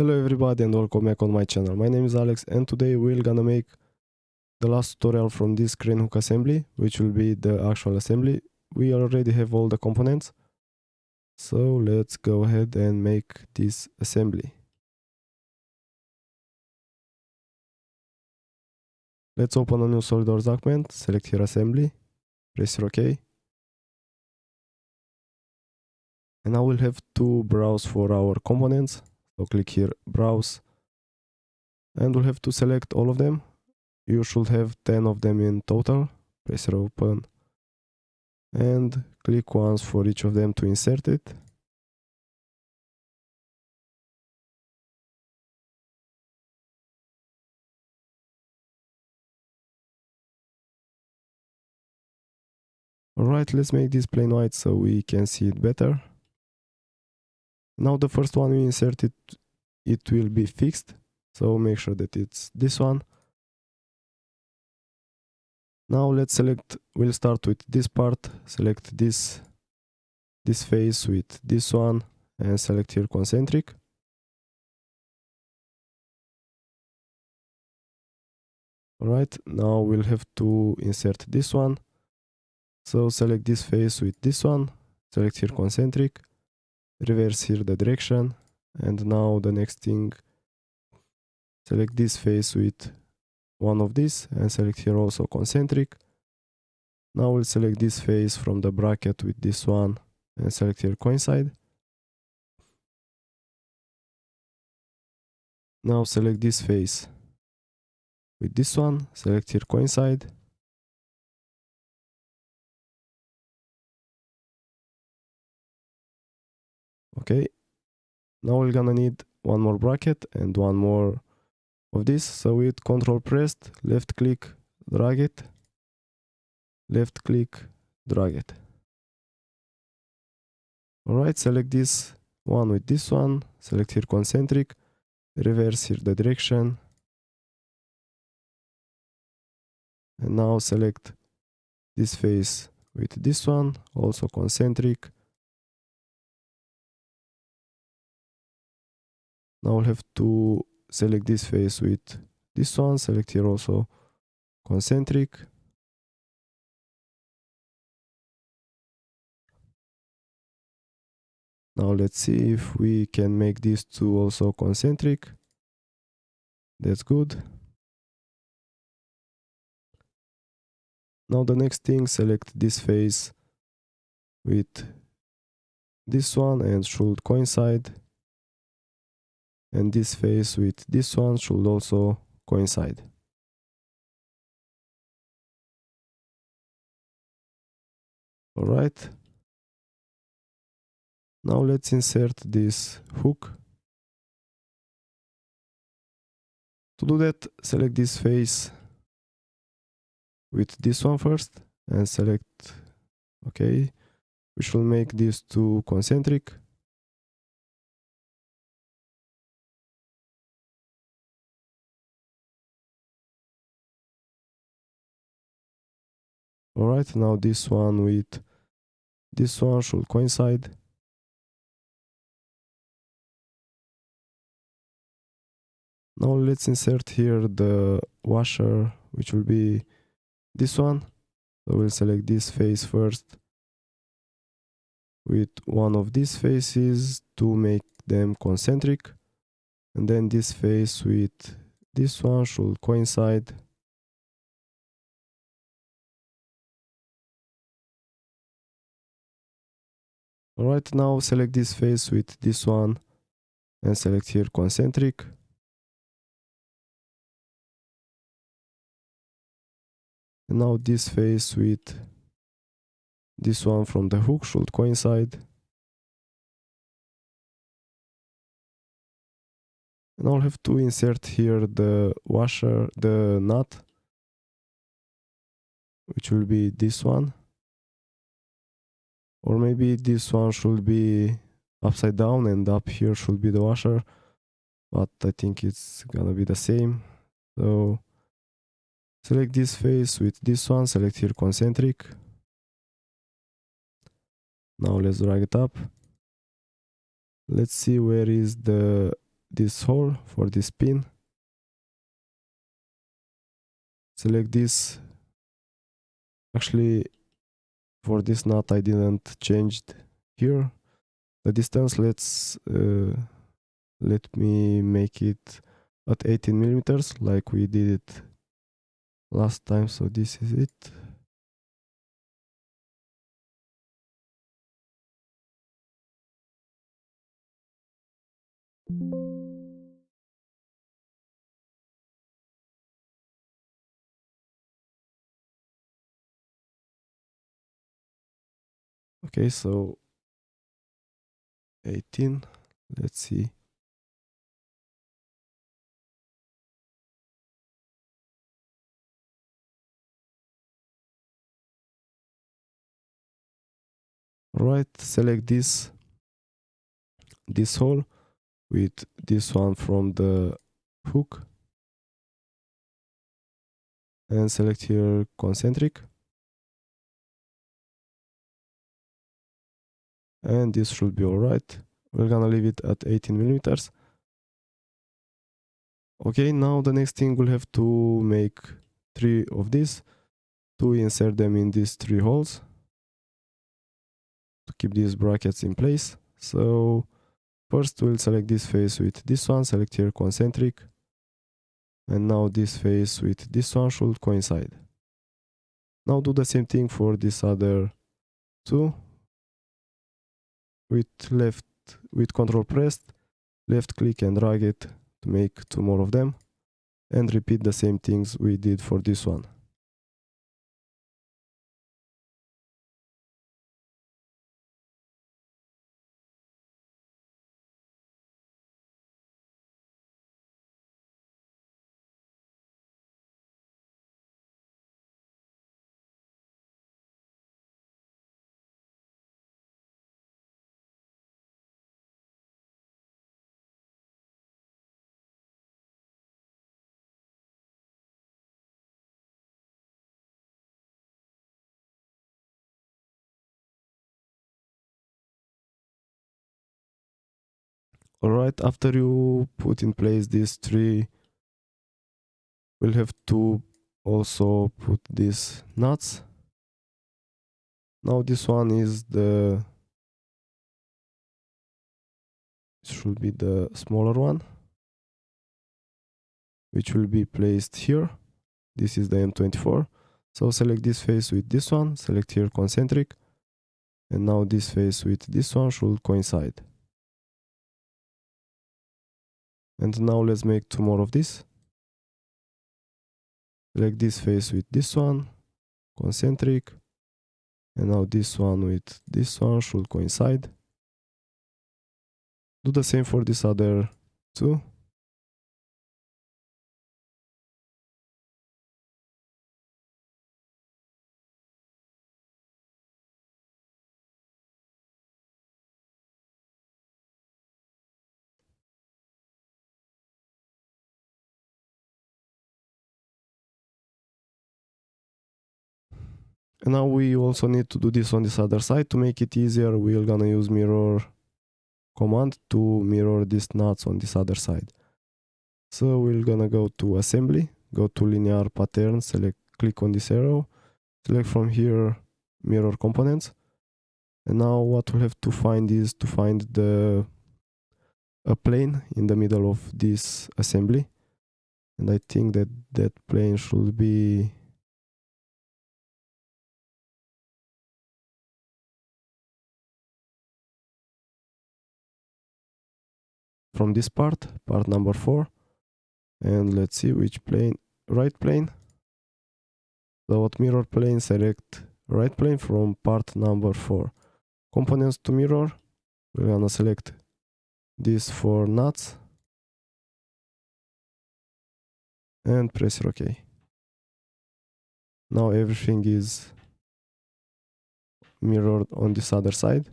Hello everybody and welcome back on my channel. My name is Alex and today we're gonna make the last tutorial from this crane hook assembly, which will be the actual assembly. We already have all the components, so let's go ahead and make this assembly. Let's open a new SolidWorks document, select here assembly, press here OK. And now we'll have to browse for our components, so click here browse and we'll have to select all of them. You should have 10 of them in total. Press here open and click once for each of them to insert it. Alright, let's make this plain white so we can see it better. Now the first one we inserted, it will be fixed, so make sure that it's this one. Now let's select, we'll start with this part, select this face with this one and select here concentric. Alright, now we'll have to insert this one. So select this face with this one, select here concentric, reverse here the direction, and now the next thing, select this face with one of these and select here also concentric. Now we'll select this face from the bracket with this one and select here coincide. Now select this face with this one, select here coincide. Okay, now we're gonna need one more bracket and one more of this, so with Control pressed, left click, drag it, left click, drag it. Alright, select this one with this one, select here concentric, reverse here the direction, and now select this face with this one, also concentric. Now we'll have to select this face with this one, select here also concentric. Now let's see if we can make these two also concentric. That's good. Now the next thing, select this face with this one and should coincide. And this face with this one should also coincide. Alright. Now let's insert this hook. To do that, select this face with this one first and select OK. We should make these two concentric. Alright, now this one with this one should coincide. Now let's insert here the washer, which will be this one. So we'll select this face first with one of these faces to make them concentric. And then this face with this one should coincide. Alright, now select this face with this one and select here concentric. And now this face with this one from the hook should coincide. And I'll have to insert here the washer, the nut, which will be this one. Or maybe this one should be upside down and up here should be the washer. But I think it's gonna be the same. So select this face with this one, select here concentric. Now let's drag it up. Let's see where is the this hole for this pin. Select this. Actually, for this nut I didn't change here the distance. Let me make it at 18 millimeters like we did it last time. So this is it. Okay, so 18, let's see. Right, select this hole with this one from the hook and select here concentric, and this should be alright. We're gonna leave it at 18 millimeters. Okay, now the next thing, we'll have to make 3 of these to insert them in these 3 holes to keep these brackets in place. So first we'll select this face with this one, select here concentric, and now this face with this one should coincide. Now do the same thing for this other 2 with control pressed, left click and drag it to make 2 more of them, and repeat the same things we did for this one. Alright, after you put in place these 3, we'll have to also put these nuts. Now this one is should be the smaller one, which will be placed here. This is the M24. So select this face with this one, select here concentric, and now this face with this one should coincide. And now let's make 2 more of this. Select this face with this one, concentric, and now this one with this one should coincide. Do the same for this other 2. And now we also need to do this on this other side. To make it easier, we're gonna use mirror command to mirror these nuts on this other side. So we're gonna go to assembly, go to linear pattern, click on this arrow, select from here mirror components. And now what we'll have to find is to find a plane in the middle of this assembly. And I think that plane should be from this part number 4. And let's see which plane, right plane. So at mirror plane, select right plane from part number 4. Components to mirror, we're gonna select this for nuts and press OK. Now everything is mirrored on this other side.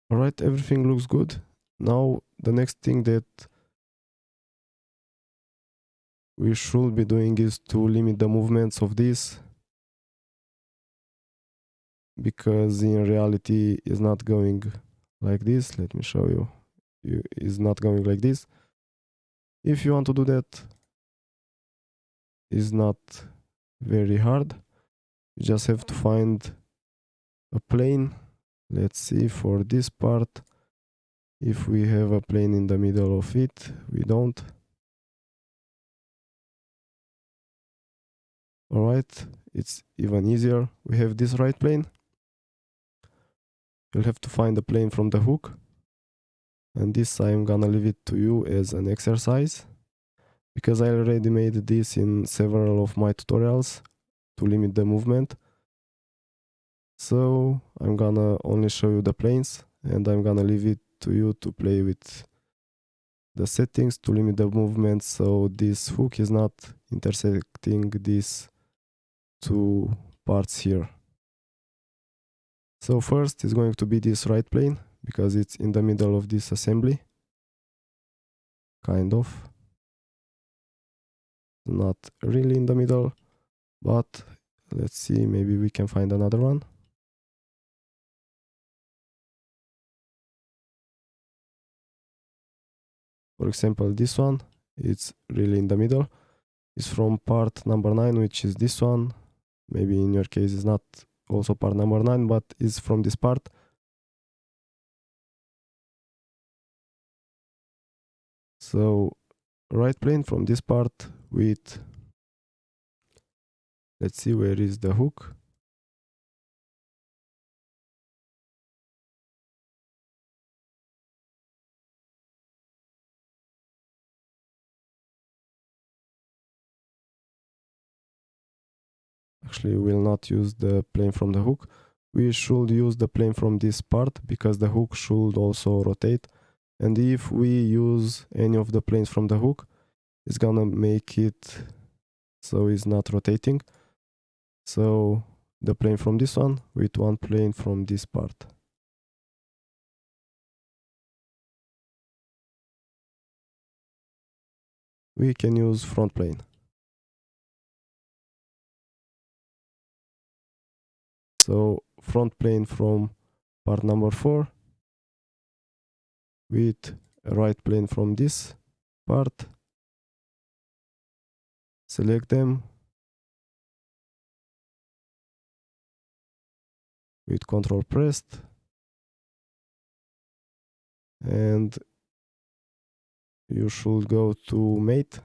Alright, everything looks good. Now the next thing that we should be doing is to limit the movements of this, because in reality it's not going like this. Let me show you. It's not going like this. If you want to do that, it's not very hard. You just have to find a plane. Let's see, for this part, if we have a plane in the middle of it. We don't. Alright, it's even easier. We have this right plane. You'll have to find the plane from the hook. And this I'm gonna leave it to you as an exercise, because I already made this in several of my tutorials to limit the movement. So I'm gonna only show you the planes, and I'm gonna leave it to you to play with the settings to limit the movement, so this hook is not intersecting these two parts here. So first is going to be this right plane, because it's in the middle of this assembly. Kind of. Not really in the middle, but let's see, maybe we can find another one. For example, this one, it's really in the middle. It's from part number 9, which is this one. Maybe in your case it's not also part number 9, but it's from this part. So right plane from this part with, let's see, where is the hook? Actually, we will not use the plane from the hook. We should use the plane from this part, because the hook should also rotate. And if we use any of the planes from the hook, it's gonna make it so it's not rotating. So the plane from this one with one plane from this part. We can use front plane. So front plane from part number 4 with a right plane from this part. Select them with Control pressed, and you should go to Mate,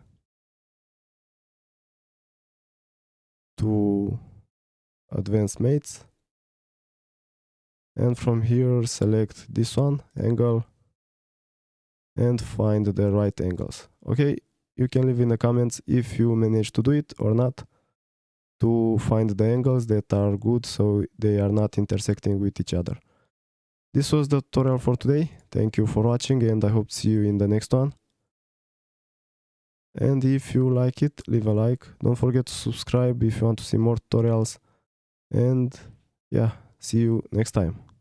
to Advanced Mates, and from here select this one, Angle, and find the right angles. Okay, you can leave in the comments if you manage to do it or not, to find the angles that are good so they are not intersecting with each other. This was the tutorial for today. Thank you for watching, and I hope to see you in the next one. And if you like it, leave a like. Don't forget to subscribe if you want to see more tutorials. And yeah, see you next time.